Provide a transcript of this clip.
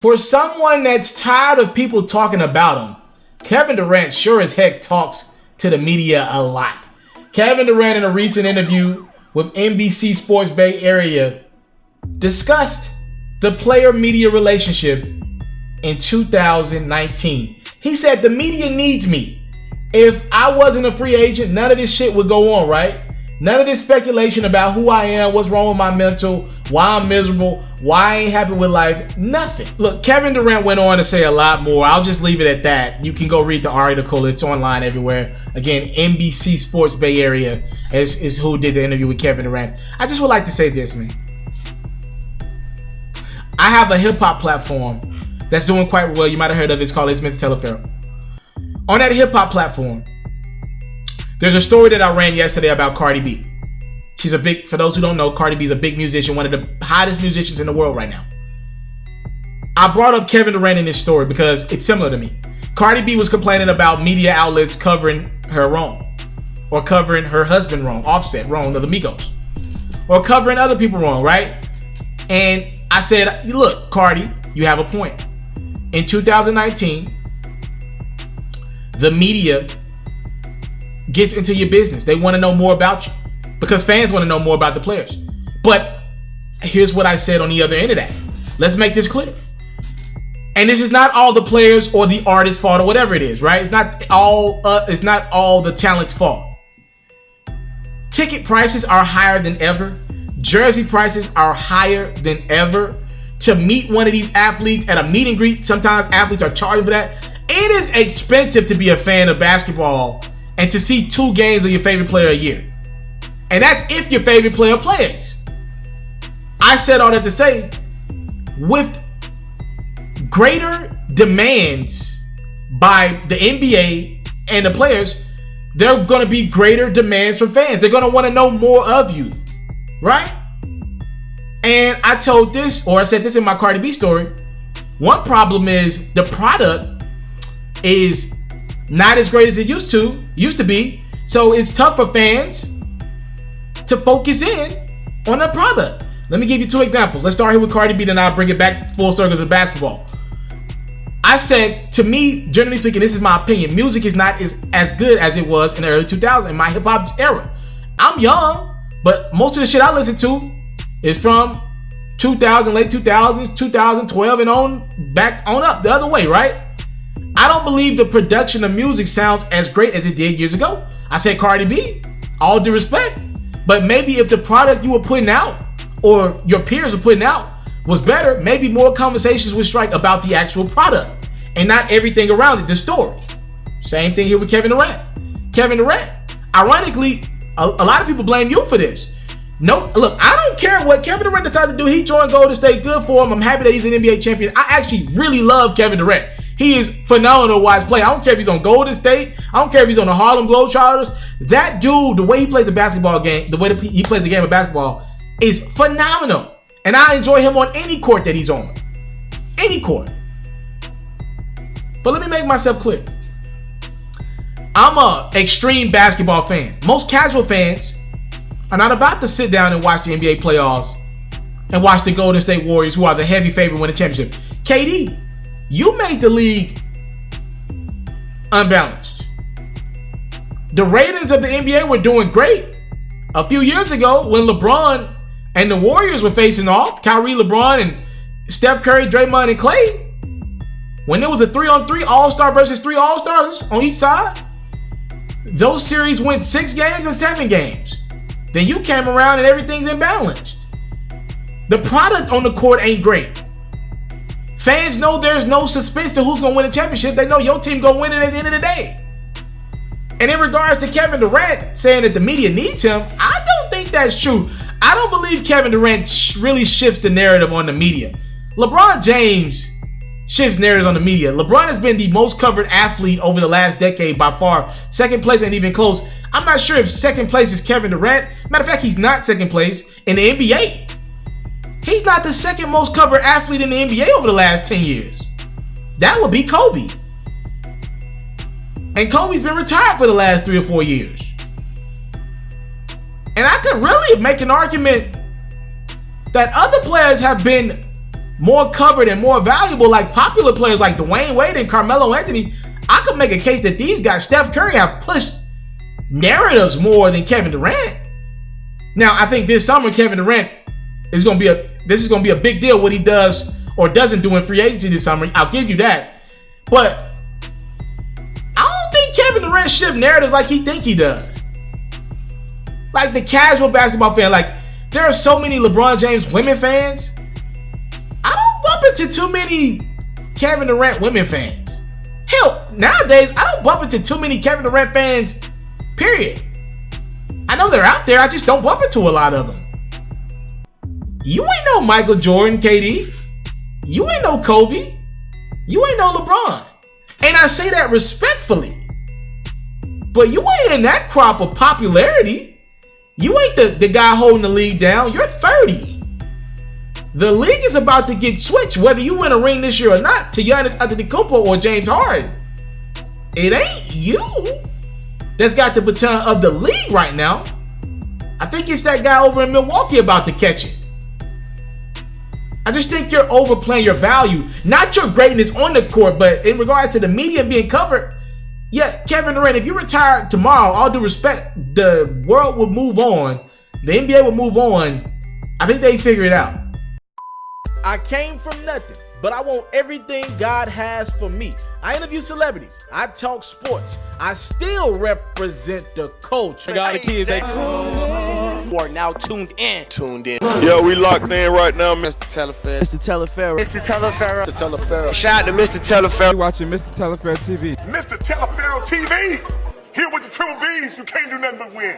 For someone that's tired of people talking about him, Kevin Durant sure as heck talks to the media a lot. Kevin Durant, in a recent interview with NBC Sports Bay Area, discussed the player-media relationship in 2019. He said, the media needs me. If I wasn't a free agent, none of this shit would go on, right? None of this speculation about who I am, what's wrong with my mental, why I'm miserable, why I ain't happy with life, nothing. Look, Kevin Durant went on to say a lot more. I'll just leave it at that. You can go read the article. It's online everywhere. Again, NBC Sports Bay Area is who did the interview with Kevin Durant. I just would like to say this, man. I have a hip-hop platform that's doing quite well. You might have heard of it. It's called Mr.Taliaferro. On that hip-hop platform, there's a story that I ran yesterday about Cardi B. She's a big, for those who don't know, Cardi B is a big musician, one of the hottest musicians in the world right now. I brought up Kevin Durant in this story because it's similar to me. Cardi B was complaining about media outlets covering her wrong, or covering her husband wrong, Offset wrong, the Migos, or covering other people wrong, right? And I said, look, Cardi, you have a point. In 2019, the media gets into your business. They want to know more about you because fans want to know more about the players. But here's what I said on the other end of that. Let's make this clear. And this is not all the players or the artist's fault or whatever it is, right? It's not all the talent's fault. Ticket prices are higher than ever. Jersey prices are higher than ever. To meet one of these athletes at a meet and greet, sometimes athletes are charging for that. It is expensive to be a fan of basketball and to see 2 games of your favorite player a year. And that's if your favorite player plays. I said all that to say, with greater demands by the NBA and the players, there are going to be greater demands from fans. They're going to want to know more of you, right? And I told this, or I said this in my Cardi B story. One problem is the product is not as great as it used to be. So it's tough for fans to focus in on the product. Let me give you 2 examples. Let's start here with Cardi B, then I'll bring it back full circle to basketball. I said, to me, generally speaking, this is my opinion, music is not as good as it was in the early 2000s, in my hip-hop era. I'm young, but most of the shit I listen to is from 2000, late 2000s, 2012, and back on up the other way, right? I don't believe the production of music sounds as great as it did years ago. I said Cardi B, all due respect. But maybe if the product you were putting out, or your peers were putting out, was better, maybe more conversations would strike about the actual product and not everything around it, the story. Same thing here with Kevin Durant. Kevin Durant, ironically, a lot of people blame you for this. No, look, I don't care what Kevin Durant decided to do. He joined Golden State. Good for him. I'm happy that he's an NBA champion. I actually really love Kevin Durant. He is phenomenal to watch play. I don't care if he's on Golden State. I don't care if he's on the Harlem Globetrotters. That dude, the way he plays the basketball game, the way he plays the game of basketball is phenomenal. And I enjoy him on any court that he's on. Any court. But let me make myself clear. I'm an extreme basketball fan. Most casual fans are not about to sit down and watch the NBA playoffs and watch the Golden State Warriors, who are the heavy favorite to win the championship. KD, you made the league unbalanced. The ratings of the NBA were doing great. A few years ago, when LeBron and the Warriors were facing off, Kyrie, LeBron, and Steph Curry, Draymond, and Clay, when there was a 3-on-3 All-Star versus 3 All-Stars on each side, those series went 6 games and 7 games. Then you came around and everything's imbalanced. The product on the court ain't great. Fans know there's no suspense to who's going to win the championship. They know your team going to win it at the end of the day. And in regards to Kevin Durant saying that the media needs him, I don't think that's true. I don't believe Kevin Durant really shifts the narrative on the media. LeBron James shifts narratives on the media. LeBron has been the most covered athlete over the last decade by far. Second place ain't even close. I'm not sure if second place is Kevin Durant. Matter of fact, he's not second place in the NBA. He's not the second most covered athlete in the NBA over the last 10 years. That would be Kobe. And Kobe's been retired for the last 3 or 4 years. And I could really make an argument that other players have been more covered and more valuable, like popular players like Dwayne Wade and Carmelo Anthony, I could make a case that these guys, Steph Curry, have pushed narratives more than Kevin Durant. Now, I think this summer Kevin Durant is going to be a big deal what he does or doesn't do in free agency this summer. I'll give you that. But I don't think Kevin Durant shifts narratives like he think he does. Like the casual basketball fan, like there are so many LeBron James women fans. I don't bump into too many Kevin Durant women fans. Hell, nowadays I don't bump into too many Kevin Durant fans, period. I know they're out there, I just don't bump into a lot of them. You ain't no Michael Jordan, KD. You ain't no Kobe. You ain't no LeBron. And I say that respectfully. But you ain't in that crop of popularity. You ain't the guy holding the league down. You're 30. The league is about to get switched, whether you win a ring this year or not, to Giannis Antetokounmpo or James Harden. It ain't you that's got the baton of the league right now. I think it's that guy over in Milwaukee about to catch it. I just think you're overplaying your value. Not your greatness on the court, but in regards to the media being covered. Yeah, Kevin Durant, if you retire tomorrow, all due respect, the world will move on. The NBA will move on. I think they figure it out. I came from nothing, but I want everything God has for me. I interview celebrities. I talk sports. I still represent the culture. I got the kids. You are now tuned in. Yo, we locked in right now, Mr. Mr.Taliaferro. Mr. Taliaferro. Shout out to Mr. Taliaferro. You're watching Mr.Taliaferro TV. Mr. Taliaferro TV. Here with the triple B's. You can't do nothing but win.